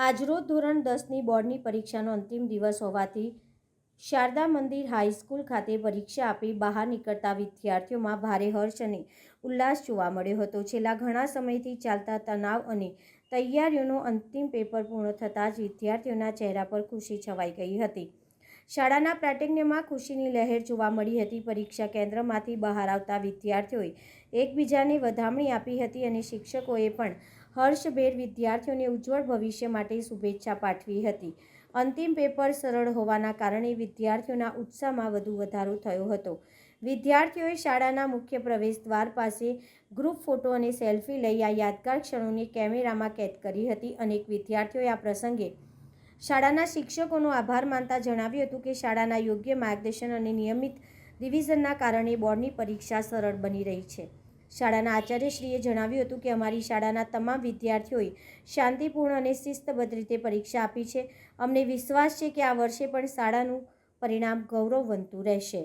આજરોજ ધોરણ 10ની બોર્ડની પરીક્ષાનો અંતિમ દિવસ હોવાથી શારદા મંદિર હાઈસ્કૂલ ખાતે પરીક્ષા આપી બહાર નીકળતા વિદ્યાર્થીઓમાં ભારે હર્ષ અને ઉલ્લાસ જોવા મળ્યો હતો। છેલ્લા ઘણા સમયથી ચાલતા તણાવ અને તૈયારીઓનો અંતિમ પેપર પૂર્ણ થતાં જ વિદ્યાર્થીઓના ચહેરા પર ખુશી છવાઈ ગઈ હતી। શાળાના પ્રાંગણમાં ખુશીની લહેર જોવા મળી હતી। પરીક્ષા કેન્દ્રમાંથી બહાર આવતા વિદ્યાર્થીઓએ એકબીજાને વધામણી આપી હતી અને શિક્ષકોએ પણ હર્ષભેર વિદ્યાર્થીઓને ઉજ્જવળ ભવિષ્ય માટે શુભેચ્છા પાઠવી હતી। અંતિમ પેપર સરળ હોવાના કારણે વિદ્યાર્થીઓના ઉત્સાહમાં વધારો થયો હતો। વિદ્યાર્થીઓએ શાળાના મુખ્ય પ્રવેશ દ્વાર પાસે ગ્રુપ ફોટો અને સેલ્ફી લઈ આ યાદગાર ક્ષણોને કેમેરામાં કેદ કરી હતી। અનેક વિદ્યાર્થીઓએ આ પ્રસંગે શાળાના શિક્ષકોનો આભાર માનતા જણાવ્યું હતું કે શાળાના યોગ્ય માર્ગદર્શન અને નિયમિત રિવિઝનના કારણે બોર્ડની પરીક્ષા સરળ બની રહી છે। શાળાના આચાર્યશ્રીએ જણાવ્યું હતું કે અમારી શાળાના તમામ વિદ્યાર્થીઓએ શાંતિપૂર્ણ અને શિસ્તબદ્ધ રીતે પરીક્ષા આપી છે। અમને વિશ્વાસ છે કે આ વર્ષે પણ શાળાનું પરિણામ ગૌરવવંતું રહેશે।